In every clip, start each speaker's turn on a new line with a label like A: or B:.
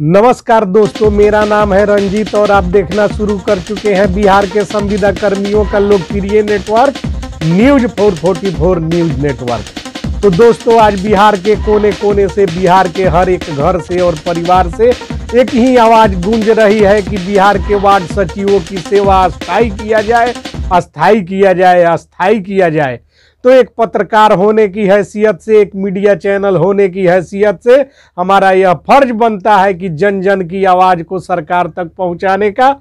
A: नमस्कार दोस्तों, मेरा नाम है रंजीत और आप देखना शुरू कर चुके हैं बिहार के संविदा कर्मियों का लोकप्रिय नेटवर्क न्यूज 444 न्यूज नेटवर्क। तो दोस्तों, आज बिहार के कोने कोने से, बिहार के हर एक घर से और परिवार से एक ही आवाज गूंज रही है कि बिहार के वार्ड सचिवों की सेवा अस्थायी किया जाए, अस्थायी किया जाए, अस्थायी किया जाए। तो एक पत्रकार होने की हैसियत से, एक मीडिया चैनल होने की हैसियत से हमारा यह फर्ज बनता है कि जन जन की आवाज को सरकार तक पहुंचाने का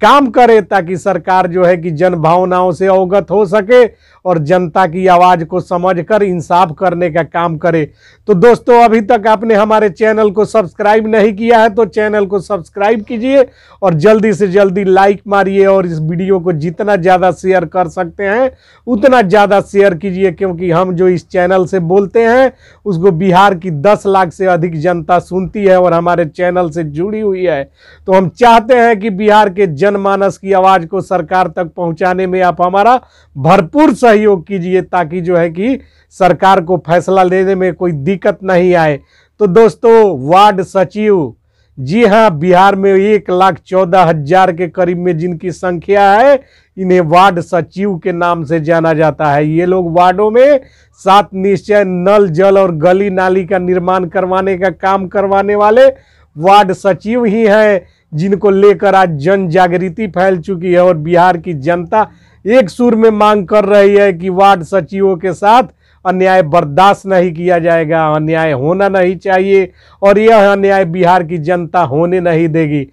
A: काम करे, ताकि सरकार जो है कि जन भावनाओं से अवगत हो सके और जनता की आवाज को समझकर इंसाफ करने का काम करे। तो दोस्तों, अभी तक आपने हमारे चैनल को सब्सक्राइब नहीं किया है तो चैनल को सब्सक्राइब कीजिए और जल्दी से जल्दी लाइक मारिए और इस वीडियो को जितना ज़्यादा शेयर कर सकते हैं उतना ज़्यादा शेयर कीजिए, क्योंकि हम जो इस चैनल से बोलते हैं उसको बिहार की 10 लाख से अधिक जनता सुनती है और हमारे चैनल से जुड़ी हुई है। तो हम चाहते हैं कि बिहार के जनमानस की आवाज़ को सरकार तक पहुंचाने में आप हमारा भरपूर सहयोग कीजिए, ताकि जो है कि सरकार को फैसला लेने में कोई दिक्कत नहीं आए। तो दोस्तों, वार्ड सचिव, जी हाँ, बिहार में 1,14,000 के करीब में जिनकी संख्या है, इन्हें वार्ड सचिव के नाम से जाना जाता है। ये लोग वार्डों में 7 निश्चय, नल, जल और गली नाली का निर्माण करवाने का काम करवाने वाले वार्ड सचिव ही हैं, जिनको लेकर आज जन जागृति फैल चुकी है और बिहार की जनता एक सुर में मांग कर रही है कि वार्ड सचिवों के साथ अन्याय बर्दाश्त नहीं किया जाएगा, अन्याय होना नहीं चाहिए और यह अन्याय बिहार की जनता होने नहीं देगी।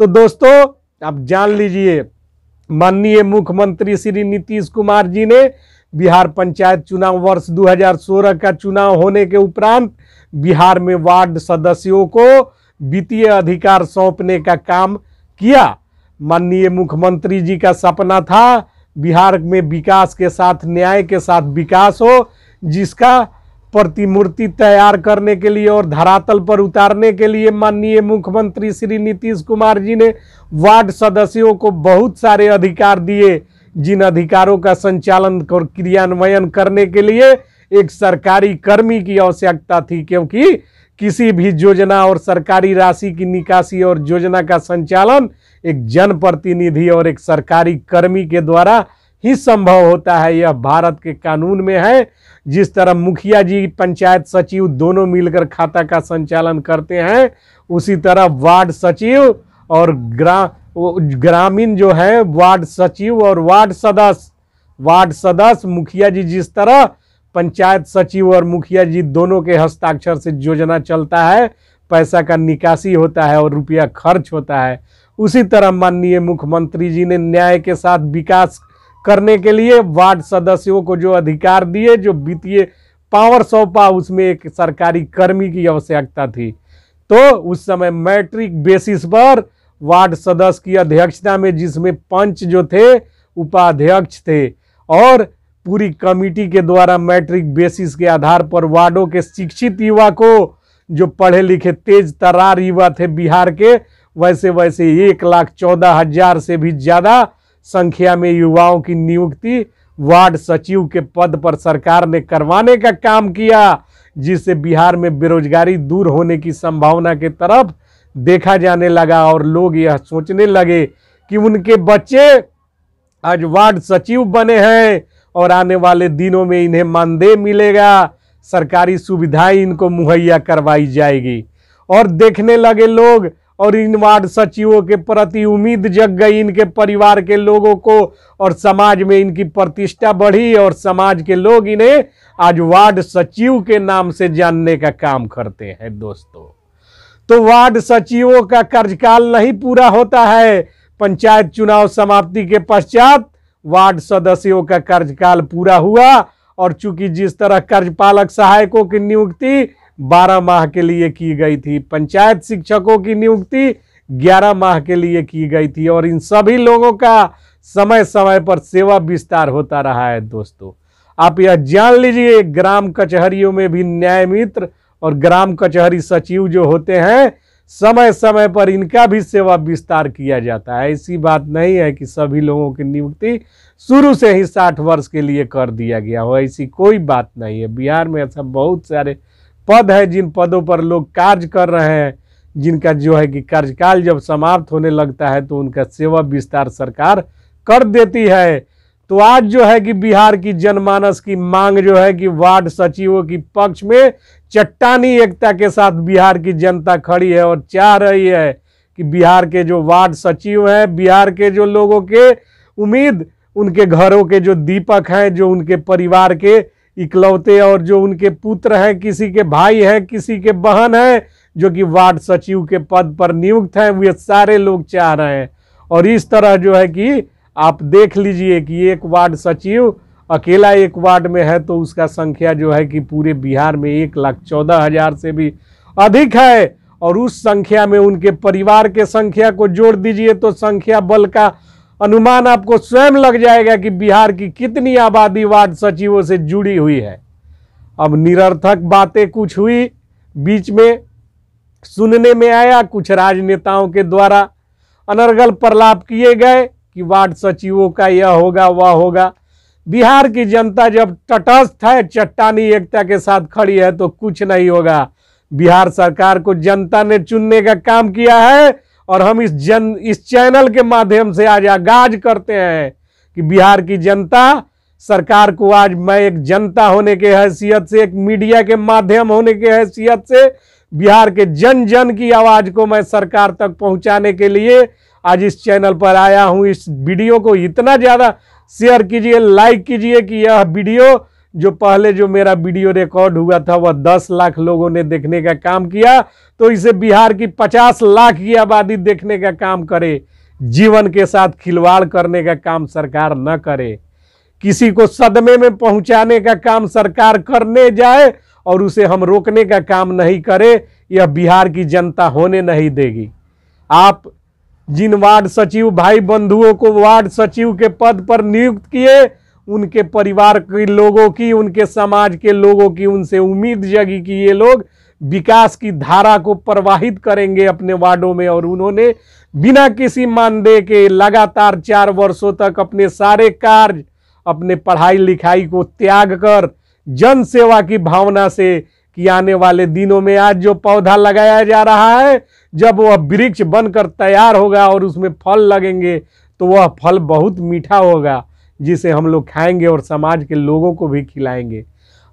A: तो दोस्तों, आप जान लीजिए, माननीय मुख्यमंत्री श्री नीतीश कुमार जी ने बिहार पंचायत चुनाव वर्ष 2016 का चुनाव होने के उपरांत बिहार में वार्ड सदस्यों को वित्तीय अधिकार सौंपने का काम किया। माननीय मुख्यमंत्री जी का सपना था बिहार में विकास के साथ न्याय के साथ विकास हो, जिसका प्रतिमूर्ति तैयार करने के लिए और धरातल पर उतारने के लिए माननीय मुख्यमंत्री श्री नीतीश कुमार जी ने वार्ड सदस्यों को बहुत सारे अधिकार दिए, जिन अधिकारों का संचालन और क्रियान्वयन करने के लिए एक सरकारी कर्मी की आवश्यकता थी, क्योंकि किसी भी योजना और सरकारी राशि की निकासी और योजना का संचालन एक जनप्रतिनिधि और एक सरकारी कर्मी के द्वारा ही संभव होता है। यह भारत के कानून में है। जिस तरह मुखिया जी, पंचायत सचिव दोनों मिलकर खाता का संचालन करते हैं, उसी तरह वार्ड सचिव और ग्रामीण जो है वार्ड सचिव और वार्ड सदस्य मुखिया जी, जिस तरह पंचायत सचिव और मुखिया जी दोनों के हस्ताक्षर से योजना चलता है, पैसा का निकासी होता है और रुपया खर्च होता है, उसी तरह माननीय मुख्यमंत्री जी ने न्याय के साथ विकास करने के लिए वार्ड सदस्यों को जो अधिकार दिए, जो वित्तीय पावर सौंपा, उसमें एक सरकारी कर्मी की आवश्यकता थी। तो उस समय मैट्रिक बेसिस पर वार्ड सदस्य की अध्यक्षता में, जिसमें पंच जो थे उपाध्यक्ष थे, और पूरी कमेटी के द्वारा मैट्रिक बेसिस के आधार पर वार्डों के शिक्षित युवा को, जो पढ़े लिखे तेज तर्रार युवा थे बिहार के, वैसे 1,14,000 से भी ज़्यादा संख्या में युवाओं की नियुक्ति वार्ड सचिव के पद पर सरकार ने करवाने का काम किया, जिससे बिहार में बेरोजगारी दूर होने की संभावना के तरफ देखा जाने लगा और लोग यह सोचने लगे कि उनके बच्चे आज वार्ड सचिव बने हैं और आने वाले दिनों में इन्हें मानदेय मिलेगा, सरकारी सुविधाएं इनको मुहैया करवाई जाएगी। और देखने लगे लोग और इन वार्ड सचिवों के प्रति उम्मीद जग गई इनके परिवार के लोगों को, और समाज में इनकी प्रतिष्ठा बढ़ी और समाज के लोग इन्हें आज वार्ड सचिव के नाम से जानने का काम करते हैं। दोस्तों, तो वार्ड सचिवों का कार्यकाल नहीं पूरा होता है। पंचायत चुनाव समाप्ति के पश्चात वार्ड सदस्यों का कार्यकाल पूरा हुआ और चूंकि जिस तरह कार्यपालक सहायकों की नियुक्ति 12 माह के लिए की गई थी, पंचायत शिक्षकों की नियुक्ति 11 माह के लिए की गई थी, और इन सभी लोगों का समय समय पर सेवा विस्तार होता रहा है। दोस्तों, आप यह जान लीजिए, ग्राम कचहरियों में भी न्याय मित्र और ग्राम कचहरी सचिव जो होते हैं, समय समय पर इनका भी सेवा विस्तार किया जाता है। ऐसी बात नहीं है कि सभी लोगों की नियुक्ति शुरू से ही 60 वर्ष के लिए कर दिया गया हो, ऐसी कोई बात नहीं है। बिहार में ऐसा बहुत सारे पद है जिन पदों पर लोग कार्य कर रहे हैं, जिनका जो है कि कार्यकाल जब समाप्त होने लगता है तो उनका सेवा विस्तार सरकार कर देती है। तो आज जो है कि बिहार की जनमानस की मांग जो है कि वार्ड सचिवों की पक्ष में चट्टानी एकता के साथ बिहार की जनता खड़ी है और चाह रही है कि बिहार के जो वार्ड सचिव हैं, बिहार के जो लोगों के उम्मीद, उनके घरों के जो दीपक हैं, जो उनके परिवार के इकलौते और जो उनके पुत्र हैं, किसी के भाई हैं, किसी के बहन हैं, जो कि वार्ड सचिव के पद पर नियुक्त हैं, वे सारे लोग चाह रहे हैं। और इस तरह जो है कि आप देख लीजिए कि एक वार्ड सचिव अकेला एक वार्ड में है तो उसका संख्या जो है कि पूरे बिहार में 1,14,000 से भी अधिक है। और उस संख्या में उनके परिवार के संख्या को जोड़ दीजिए तो संख्या बल का अनुमान आपको स्वयं लग जाएगा कि बिहार की कितनी आबादी वार्ड सचिवों से जुड़ी हुई है। अब निरर्थक बातें कुछ हुई, बीच में सुनने में आया कुछ राजनेताओं के द्वारा अनर्गल प्रलाप किए गए कि वार्ड सचिवों का यह होगा वह होगा। बिहार की जनता जब तटस्थ है, चट्टानी एकता के साथ खड़ी है तो कुछ नहीं होगा। बिहार सरकार को जनता ने चुनने का काम किया है और हम इस चैनल के माध्यम से आज आगाज करते हैं कि बिहार की जनता सरकार को आज मैं एक जनता होने के हैसियत से, एक मीडिया के माध्यम होने के हैसियत से बिहार के जन जन की आवाज को मैं सरकार तक पहुंचाने के लिए आज इस चैनल पर आया हूं। इस वीडियो को इतना ज़्यादा शेयर कीजिए, लाइक कीजिए कि यह वीडियो जो पहले जो मेरा वीडियो रिकॉर्ड हुआ था वह 10 लाख लोगों ने देखने का काम किया, तो इसे बिहार की 50 लाख की आबादी देखने का काम करे। जीवन के साथ खिलवाड़ करने का काम सरकार न करे, किसी को सदमे में पहुंचाने का काम सरकार करने जाए और उसे हम रोकने का काम नहीं करे, यह बिहार की जनता होने नहीं देगी। आप जिन वार्ड सचिव भाई बंधुओं को वार्ड सचिव के पद पर नियुक्त किए, उनके परिवार के लोगों की, उनके समाज के लोगों की उनसे उम्मीद जगी कि ये लोग विकास की धारा को प्रवाहित करेंगे अपने वार्डों में। और उन्होंने बिना किसी मानदेय के लगातार 4 वर्षों तक अपने सारे कार्य, अपने पढ़ाई लिखाई को त्याग कर जन सेवा की भावना से कि आने वाले दिनों में आज जो पौधा लगाया जा रहा है, जब वह वृक्ष बनकर तैयार होगा और उसमें फल लगेंगे तो वह फल बहुत मीठा होगा, जिसे हम लोग खाएंगे और समाज के लोगों को भी खिलाएंगे।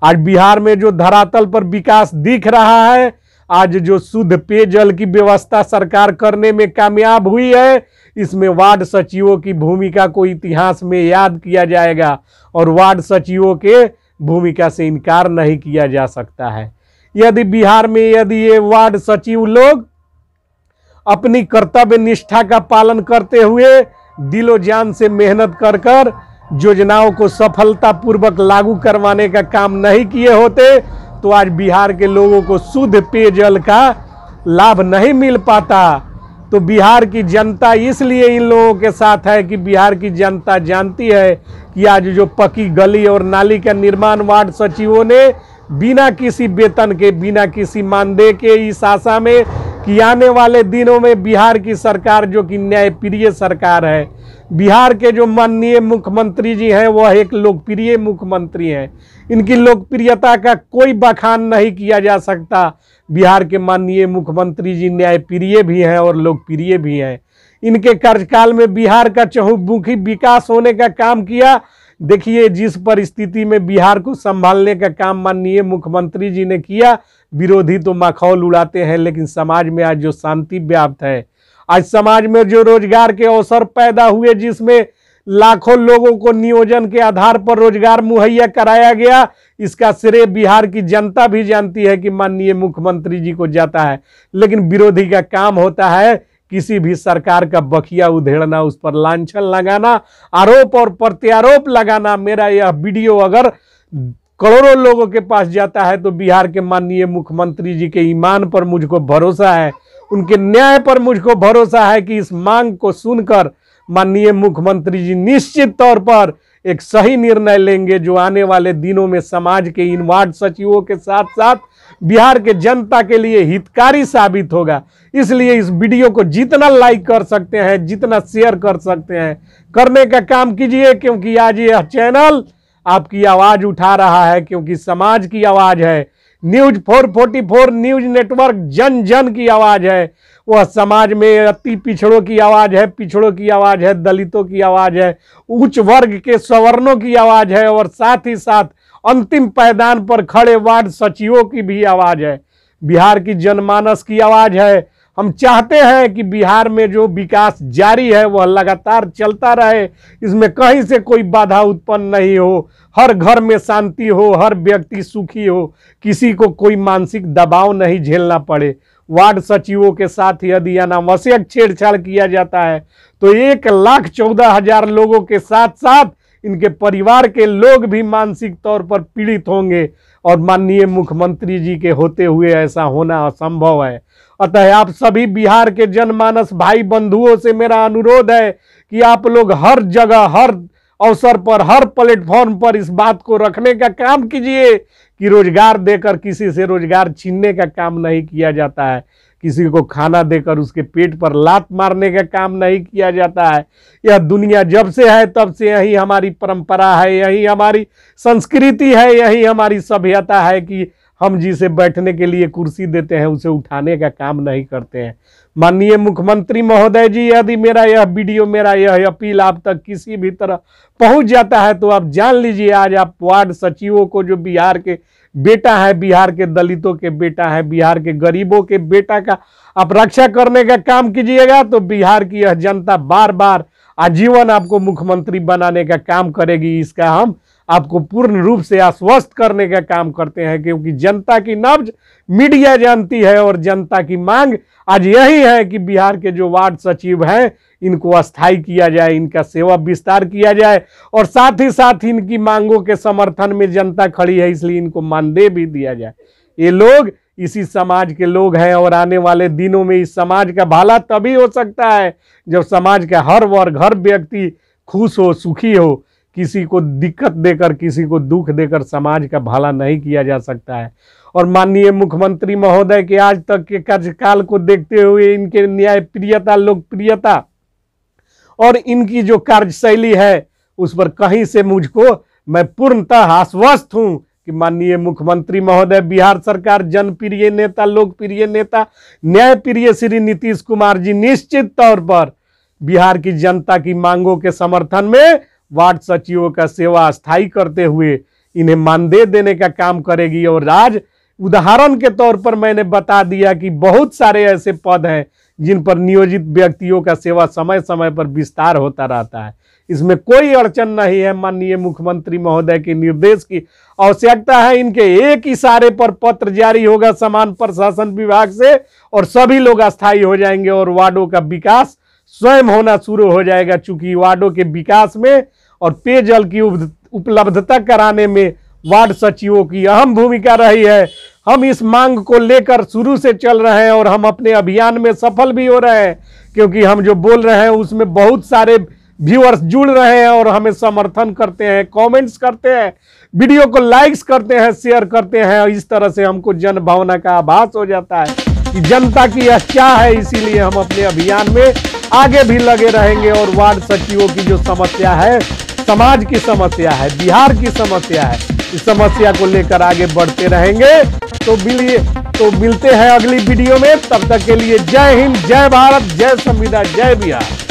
A: आज बिहार में जो धरातल पर विकास दिख रहा है, आज जो शुद्ध पेयजल की व्यवस्था सरकार करने में कामयाब हुई है, इसमें वार्ड सचिवों की भूमिका को इतिहास में याद किया जाएगा और वार्ड सचिवों के भूमिका से इनकार नहीं किया जा सकता है। यदि बिहार में ये वार्ड सचिव लोग अपनी कर्तव्य निष्ठा का पालन करते हुए दिलो जान से मेहनत कर कर योजनाओं को सफलतापूर्वक लागू करवाने का काम नहीं किए होते तो आज बिहार के लोगों को शुद्ध पेयजल का लाभ नहीं मिल पाता। तो बिहार की जनता इसलिए इन लोगों के साथ है कि बिहार की जनता जानती है कि आज जो पक्की गली और नाली का निर्माण वार्ड सचिवों ने बिना किसी वेतन के, बिना किसी मानदेय के, इस आशा में कि आने वाले दिनों में बिहार की सरकार जो कि न्यायप्रिय सरकार है, बिहार के जो माननीय मुख्यमंत्री जी हैं वह एक लोकप्रिय मुख्यमंत्री हैं, इनकी लोकप्रियता का कोई बखान नहीं किया जा सकता। बिहार के माननीय मुख्यमंत्री जी न्यायप्रिय भी हैं और लोकप्रिय भी हैं। इनके कार्यकाल में बिहार का चहुमुखी विकास होने का काम किया। देखिए जिस परिस्थिति में बिहार को संभालने का काम माननीय मुख्यमंत्री जी ने किया, विरोधी तो मखौल उड़ाते हैं, लेकिन समाज में आज जो शांति व्याप्त है, आज समाज में जो रोजगार के अवसर पैदा हुए, जिसमें लाखों लोगों को नियोजन के आधार पर रोजगार मुहैया कराया गया, इसका श्रेय बिहार की जनता भी जानती है कि माननीय मुख्यमंत्री जी को जाता है। लेकिन विरोधी का काम होता है किसी भी सरकार का बखिया उधेड़ना, उस पर लांछन लगाना, आरोप और प्रत्यारोप लगाना। मेरा यह वीडियो अगर करोड़ों लोगों के पास जाता है तो बिहार के माननीय मुख्यमंत्री जी के ईमान पर मुझको भरोसा है, उनके न्याय पर मुझको भरोसा है कि इस मांग को सुनकर माननीय मुख्यमंत्री जी निश्चित तौर पर एक सही निर्णय लेंगे, जो आने वाले दिनों में समाज के इन वार्ड सचिवों के साथ साथ बिहार के जनता के लिए हितकारी साबित होगा। इसलिए इस वीडियो को जितना लाइक कर सकते हैं, जितना शेयर कर सकते हैं, करने का काम कीजिए, क्योंकि आज यह चैनल आपकी आवाज उठा रहा है, क्योंकि समाज की आवाज है। न्यूज 444 न्यूज नेटवर्क जन जन की आवाज है। वह समाज में अति पिछड़ों की आवाज है, पिछड़ों की आवाज है, दलितों की आवाज है, उच्च वर्ग के सवर्णों की आवाज है और साथ ही साथ अंतिम पायदान पर खड़े वार्ड सचिवों की भी आवाज है। बिहार की जनमानस की आवाज है। हम चाहते हैं कि बिहार में जो विकास जारी है वह लगातार चलता रहे, इसमें कहीं से कोई बाधा उत्पन्न नहीं हो, हर घर में शांति हो, हर व्यक्ति सुखी हो, किसी को कोई मानसिक दबाव नहीं झेलना पड़े। वार्ड सचिवों के साथ यदि अनावश्यक छेड़छाड़ किया जाता है तो 1,14,000 लोगों के साथ साथ इनके परिवार के लोग भी मानसिक तौर पर पीड़ित होंगे और माननीय मुख्यमंत्री जी के होते हुए ऐसा होना असंभव है। अतः आप सभी बिहार के जनमानस भाई बंधुओं से मेरा अनुरोध है कि आप लोग हर जगह, हर अवसर पर, हर प्लेटफॉर्म पर इस बात को रखने का काम कीजिए कि रोजगार देकर किसी से रोजगार छीनने का काम नहीं किया जाता है, किसी को खाना देकर उसके पेट पर लात मारने का काम नहीं किया जाता है। यह दुनिया जब से है तब से यही हमारी परंपरा है, यही हमारी संस्कृति है, यही हमारी सभ्यता है कि हम जिसे बैठने के लिए कुर्सी देते हैं उसे उठाने का काम नहीं करते हैं। माननीय मुख्यमंत्री महोदय जी, यदि मेरा यह वीडियो, मेरा यह अपील आप तक किसी भी तरह पहुंच जाता है तो आप जान लीजिए आज आप वार्ड सचिवों को, जो बिहार के बेटा है, बिहार के दलितों के बेटा है, बिहार के गरीबों के बेटा का आप रक्षा करने का काम कीजिएगा तो बिहार की यह जनता बार बार आजीवन आपको मुख्यमंत्री बनाने का काम करेगी। इसका हम आपको पूर्ण रूप से आश्वस्त करने का काम करते हैं, क्योंकि जनता की नब्ज मीडिया जानती है और जनता की मांग आज यही है कि बिहार के जो वार्ड सचिव हैं इनको अस्थायी किया जाए, इनका सेवा विस्तार किया जाए और साथ ही साथ इनकी मांगों के समर्थन में जनता खड़ी है, इसलिए इनको मानदेय भी दिया जाए। ये लोग इसी समाज के लोग हैं और आने वाले दिनों में इस समाज का भला तभी हो सकता है जब समाज का हर वर्ग, हर व्यक्ति खुश हो, सुखी हो। किसी को दिक्कत देकर, किसी को दुख देकर समाज का भला नहीं किया जा सकता है। और माननीय मुख्यमंत्री महोदय के आज तक के कार्यकाल को देखते हुए, इनके न्यायप्रियता, लोकप्रियता और इनकी जो कार्यशैली है उस पर कहीं से मुझको, मैं पूर्णतः आश्वस्त हूं कि माननीय मुख्यमंत्री महोदय, बिहार सरकार, जनप्रिय नेता, लोकप्रिय नेता, न्यायप्रिय श्री नीतीश कुमार जी निश्चित तौर पर बिहार की जनता की मांगों के समर्थन में वार्ड सचिवों का सेवा स्थायी करते हुए इन्हें मानदेय देने का काम करेगी। और आज उदाहरण के तौर पर मैंने बता दिया कि बहुत सारे ऐसे पद हैं जिन पर नियोजित व्यक्तियों का सेवा समय समय पर विस्तार होता रहता है। इसमें कोई अड़चन नहीं है। माननीय मुख्यमंत्री महोदय के निर्देश की आवश्यकता है, इनके एक इशारे पर पत्र जारी होगा समान प्रशासन विभाग से और सभी लोग अस्थायी हो जाएंगे और वार्डों का विकास स्वयं होना शुरू हो जाएगा। चूंकि वार्डों के विकास में और पेयजल की उपलब्धता कराने में वार्ड सचिवों की अहम भूमिका रही है। हम इस मांग को लेकर शुरू से चल रहे हैं और हम अपने अभियान में सफल भी हो रहे हैं, क्योंकि हम जो बोल रहे हैं उसमें बहुत सारे व्यूअर्स जुड़ रहे हैं और हमें समर्थन करते हैं, कमेंट्स करते हैं, वीडियो को लाइक्स करते हैं, शेयर करते हैं। इस तरह से हमको जन भावना का आभास हो जाता है कि जनता की यह चाह है, इसीलिए हम अपने अभियान में आगे भी लगे रहेंगे। और वार्ड सचिवों की जो समस्या है, समाज की समस्या है, बिहार की समस्या है, इस समस्या को लेकर आगे बढ़ते रहेंगे। तो मिलते हैं अगली वीडियो में। तब तक के लिए जय हिंद, जय भारत, जय संविधान, जय बिहार।